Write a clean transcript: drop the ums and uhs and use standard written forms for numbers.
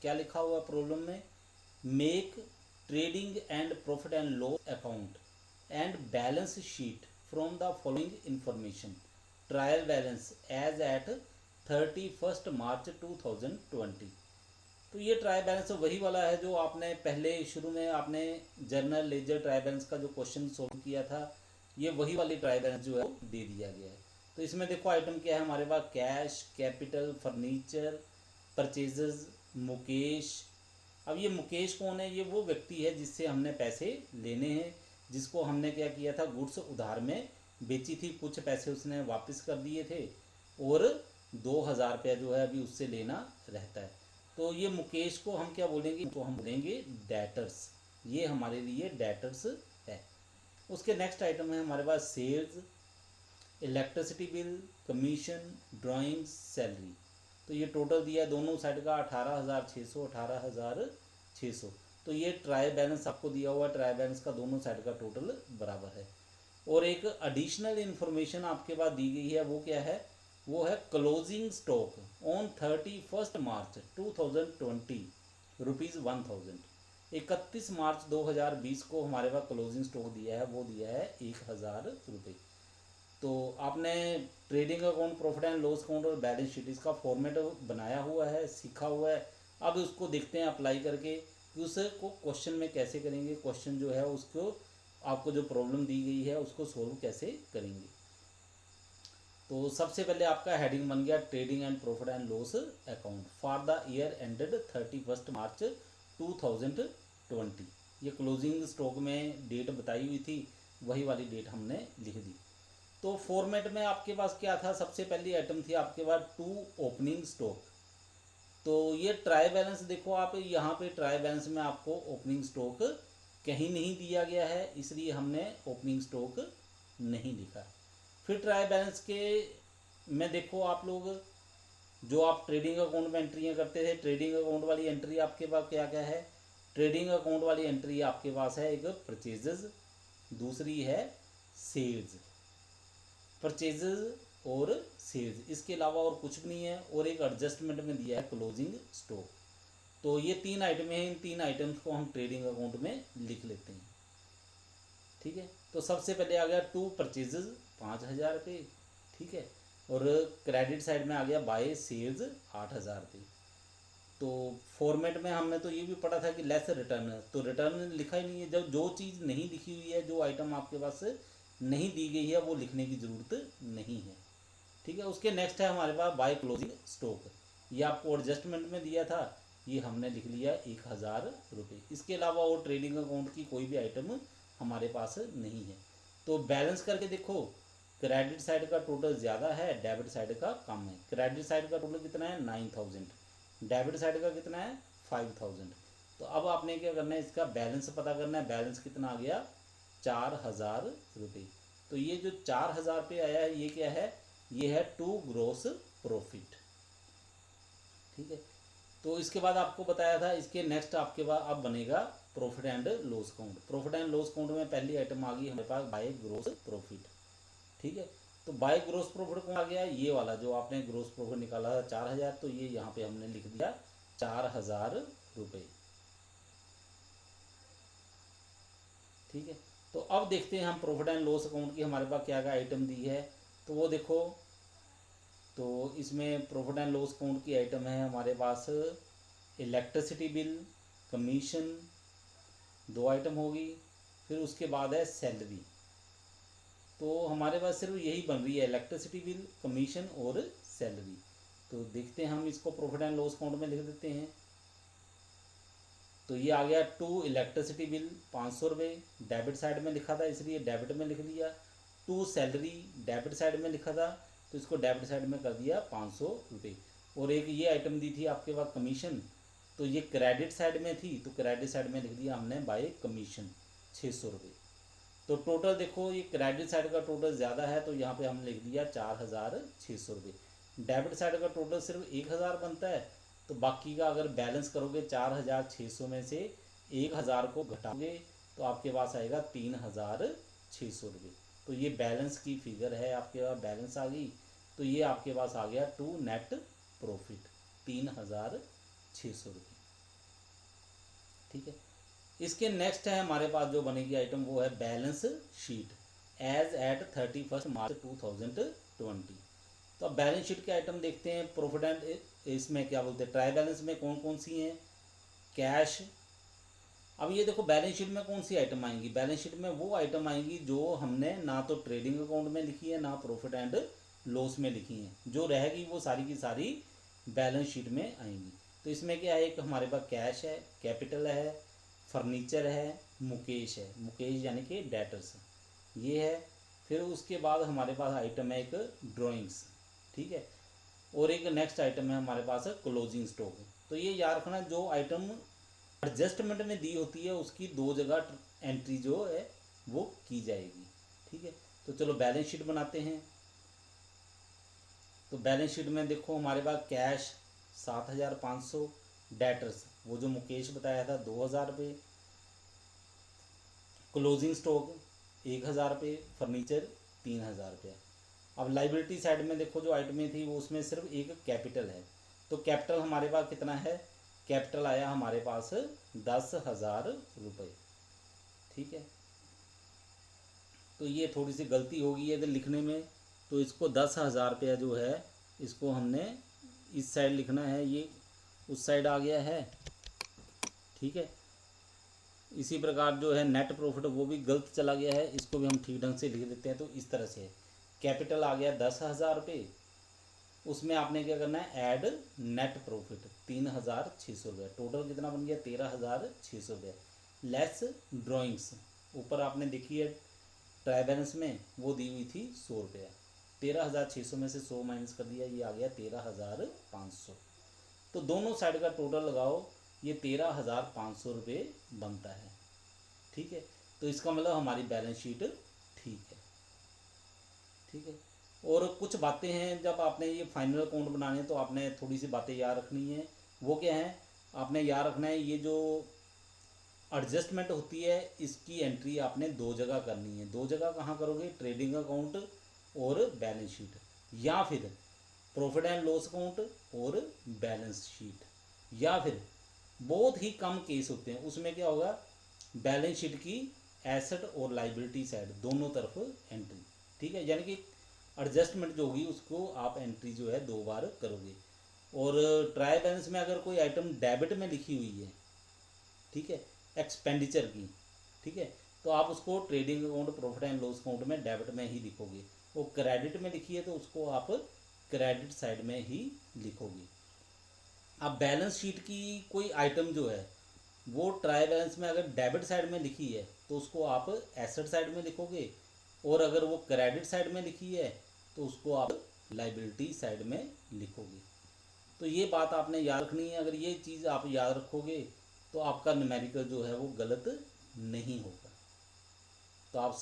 क्या लिखा हुआ प्रॉब्लम में, make trading and profit and loss account and balance sheet from the following information, trial balance as at 31 March 2020। तो ये trial balance वही वाला है जो आपने पहले शुरू में आपने जर्नल लेजर ट्रायल बैलेंस का जो क्वेश्चन सोल्व किया था, ये वही वाली ट्रायल बैलेंस जो है वो दे दिया गया है। तो इसमें देखो आइटम क्या है हमारे पास, cash, capital, furniture, purchases, Mukesh. अब ये मुकेश कौन है, ये वो व्यक्ति है जिससे हमने पैसे लेने हैं, जिसको हमने क्या किया था, गुड्स उधार में बेची थी, कुछ पैसे उसने वापस कर दिए थे और 2000 रुपया जो है अभी उससे लेना रहता है। तो ये मुकेश को हम क्या बोलेंगे, तो हम बोलेंगे डेटर्स, ये हमारे लिए डेटर्स है। उसके नेक्स्ट आइटम है हमारे पास sales, electricity bill, commission, drawings, salary. तो ये टोटल दिया है दोनों साइड का 18,600, 18,600। तो ये ट्रायल बैलेंस आपको दिया हुआ है, ट्रायल बैलेंस का दोनों साइड का टोटल बराबर है। और एक एडिशनल इन्फॉर्मेशन आपके पास दी गई है, वो क्या है, वो है closing stock on 31 March 2020 ₹1000। 31 March 2020 को हमारे पास क्लोजिंग स्टॉक दिया है, वो दिया है 1000 रुपये। तो आपने trading account, profit and loss account और बैलेंस शीट इसका फॉर्मेट बनाया हुआ है, सीखा हुआ है। अब उसको देखते हैं अप्लाई करके कि उसको क्वेश्चन में कैसे करेंगे, क्वेश्चन जो है उसको आपको जो प्रॉब्लम दी गई है उसको सोल्व कैसे करेंगे। तो सबसे पहले आपका हेडिंग बन गया trading and profit and loss account for the year ended 31 March 2020। ये क्लोजिंग स्टॉक में डेट बताई हुई थी, वही वाली डेट हमने लिख दी। तो फॉर्मेट में आपके पास क्या था, सबसे पहली आइटम थी आपके पास टू ओपनिंग स्टॉक। तो ये ट्रायल बैलेंस देखो आप, यहाँ पे ट्रायल बैलेंस में आपको ओपनिंग स्टॉक कहीं नहीं दिया गया है, इसलिए हमने ओपनिंग स्टॉक नहीं लिखा। फिर ट्रायल बैलेंस के में देखो आप लोग, जो आप ट्रेडिंग अकाउंट में एंट्रियाँ करते थे, ट्रेडिंग अकाउंट वाली एंट्री आपके पास क्या क्या है, ट्रेडिंग अकाउंट वाली एंट्री आपके पास है एक परचेजेज, दूसरी है सेल्स, परचेजेज और सेल्स, इसके अलावा और कुछ भी नहीं है। और एक एडजस्टमेंट में दिया है क्लोजिंग स्टॉक। तो ये तीन आइटमें हैं, इन तीन आइटम्स को हम ट्रेडिंग अकाउंट में लिख लेते हैं। ठीक है, तो सबसे पहले आ गया टू परचेजेज 5000 रुपये, ठीक है, और क्रेडिट साइड में आ गया बाय सेल्स 8000 रुपये। तो फॉर्मेट में हमने तो ये भी पढ़ा था कि लेस रिटर्न, तो रिटर्न लिखा ही नहीं है। जब जो चीज़ नहीं लिखी हुई है, जो आइटम आपके पास नहीं दी गई है, वो लिखने की ज़रूरत नहीं है। ठीक है, उसके नेक्स्ट है हमारे पास बाय क्लोजिंग स्टॉक, ये आपको एडजस्टमेंट में दिया था, ये हमने लिख लिया 1000 रुपये। इसके अलावा और ट्रेडिंग अकाउंट की कोई भी आइटम हमारे पास नहीं है। तो बैलेंस करके देखो, क्रेडिट साइड का टोटल ज़्यादा है, डेबिट साइड का कम है। क्रेडिट साइड का टोटल कितना है 9000, डेबिट साइड का कितना है 5000। तो अब आपने क्या करना है, इसका बैलेंस पता करना है। बैलेंस कितना आ गया 4000 रुपये। तो ये जो 4000 रुपये आया है, ये क्या है, ये है टू ग्रोस प्रॉफिट। ठीक है, तो इसके बाद आपको बताया था, इसके नेक्स्ट आपके पास अब बनेगा profit and loss account. Profit and loss account में पहली आइटम आ गई हमारे पास बाय ग्रोस प्रॉफिट। ठीक है, तो बाय ग्रोस प्रॉफिट कौन आ गया, ये वाला जो आपने ग्रोस प्रॉफिट निकाला था 4000, तो ये यहाँ पे हमने लिख दिया 4000 रुपये। ठीक है, तो अब देखते हैं हम प्रॉफिट एंड लॉस अकाउंट की हमारे पास क्या क्या आइटम दी है। तो वो देखो, तो इसमें प्रॉफिट एंड लॉस अकाउंट की आइटम है हमारे पास इलेक्ट्रिसिटी बिल, कमीशन, दो आइटम होगी। फिर उसके बाद है सैलरी। तो हमारे पास सिर्फ यही बन रही है, इलेक्ट्रिसिटी बिल, कमीशन और सैलरी। तो देखते हैं हम इसको प्रॉफिट एंड लॉस अकाउंट में लिख देते हैं। तो ये आ गया टू इलेक्ट्रिसिटी बिल 500 रुपये, डेबिट साइड में लिखा था इसलिए डेबिट में लिख दिया। टू सैलरी डेबिट साइड में लिखा था, तो इसको डेबिट साइड में कर दिया 500 रुपये। और एक ये आइटम दी थी आपके पास कमीशन, तो ये क्रेडिट साइड में थी, तो क्रेडिट साइड में लिख दिया हमने बाय कमीशन 600 रुपये। तो टोटल देखो, ये क्रेडिट साइड का टोटल ज़्यादा है, तो यहाँ पे हमने लिख दिया 4600 रुपये। डेबिट साइड का टोटल सिर्फ 1000 बनता है, तो बाकी का अगर बैलेंस करोगे 4600 में से 1000 को घटाओगे तो आपके पास आएगा 3600 रुपये। तो ये बैलेंस की फिगर है, आपके पास बैलेंस आ गई। तो ये आपके पास आ गया टू नेट प्रॉफिट 3600 रुपये। ठीक है। इसके नेक्स्ट है हमारे पास जो बनेगी आइटम, वो है balance sheet as at 31 March 2020। तो अब बैलेंस शीट के आइटम देखते हैं। प्रॉफिट एंड इसमें क्या बोलते हैं, ट्राई बैलेंस में कौन कौन सी हैं, कैश। अब ये देखो बैलेंस शीट में कौन सी आइटम आएंगी, बैलेंस शीट में वो आइटम आएंगी जो हमने ना तो ट्रेडिंग अकाउंट में लिखी है ना प्रॉफिट एंड लॉस में लिखी है। जो रहेगी वो सारी की सारी बैलेंस शीट में आएंगी। तो इसमें क्या है, एक हमारे पास कैश है, कैपिटल है, फर्नीचर है, मुकेश है, मुकेश यानी कि डेटर्स ये है। फिर उसके बाद हमारे पास आइटम है एक ड्राइंग्स, ठीक है। और एक नेक्स्ट आइटम है हमारे पास क्लोजिंग स्टॉक। तो ये याद रखना, जो आइटम एडजस्टमेंट में दी होती है उसकी दो जगह एंट्री जो है वो की जाएगी, ठीक है। तो चलो बैलेंस शीट बनाते हैं। तो बैलेंस शीट में देखो हमारे पास कैश 7,500, डेटर्स वो जो मुकेश बताया था 2,000 रुपये, क्लोजिंग स्टॉक 1,000 रुपये, फर्नीचर 3,000 रुपये। अब लाइबिलिटी साइड में देखो जो आइटमें थी वो उसमें सिर्फ एक कैपिटल है। तो कैपिटल हमारे पास कितना है, कैपिटल आया हमारे पास 10,000 रुपये, ठीक है। तो ये थोड़ी सी गलती होगी इधर लिखने में। तो इसको 10,000 रुपया जो है इसको हमने इस साइड लिखना है, ये उस साइड आ गया है, ठीक है। इसी प्रकार जो है नेट प्रॉफिट वो भी गलत चला गया है, इसको भी हम ठीक ढंग से लिख देते हैं। तो इस तरह से कैपिटल आ गया 10,000 रुपये, उसमें आपने क्या करना है ऐड नेट प्रॉफिट 3,600 रुपये, टोटल कितना बन गया 13,600 रुपये, लेस ड्राइंग्स ऊपर आपने देखी है ट्राई बैलेंस में वो दी हुई थी 100 रुपया, 13,600 में से 100 माइनस कर दिया, ये आ गया 13,500। तो दोनों साइड का टोटल लगाओ, ये 13,500 रुपये बनता है, ठीक है। तो इसका मतलब हमारी बैलेंस शीट ठीक है, ठीक है। और कुछ बातें हैं जब आपने ये फाइनल अकाउंट बनाने हैं तो आपने थोड़ी सी बातें याद रखनी है। वो क्या है, आपने याद रखना है ये जो एडजस्टमेंट होती है इसकी एंट्री आपने दो जगह करनी है। दो जगह कहाँ करोगे, ट्रेडिंग अकाउंट और बैलेंस शीट, या फिर प्रॉफिट एंड लॉस अकाउंट और बैलेंस शीट, या फिर बहुत ही कम केस होते हैं उसमें क्या होगा, बैलेंस शीट की एसेट और लाइबिलिटी साइड दोनों तरफ एंट्री, ठीक है। यानी कि एडजस्टमेंट जो होगी उसको आप एंट्री जो है दो बार करोगे। और ट्रायल बैलेंस में अगर कोई आइटम डेबिट में लिखी हुई है, ठीक है, एक्सपेंडिचर की, ठीक है, तो आप उसको trading account profit and loss account में डेबिट में ही लिखोगे। वो क्रेडिट में लिखी है तो उसको आप क्रेडिट साइड में ही लिखोगे। अब बैलेंस शीट की कोई आइटम जो है वो ट्रायल बैलेंस में अगर डेबिट साइड में लिखी है तो उसको आप एसेट साइड में लिखोगे, और अगर वो क्रेडिट साइड में लिखी है तो उसको आप लाइबिलिटी साइड में लिखोगे। तो ये बात आपने याद रखनी है। अगर ये चीज़ आप याद रखोगे तो आपका न्यूमेरिकल जो है वो गलत नहीं होगा। तो आप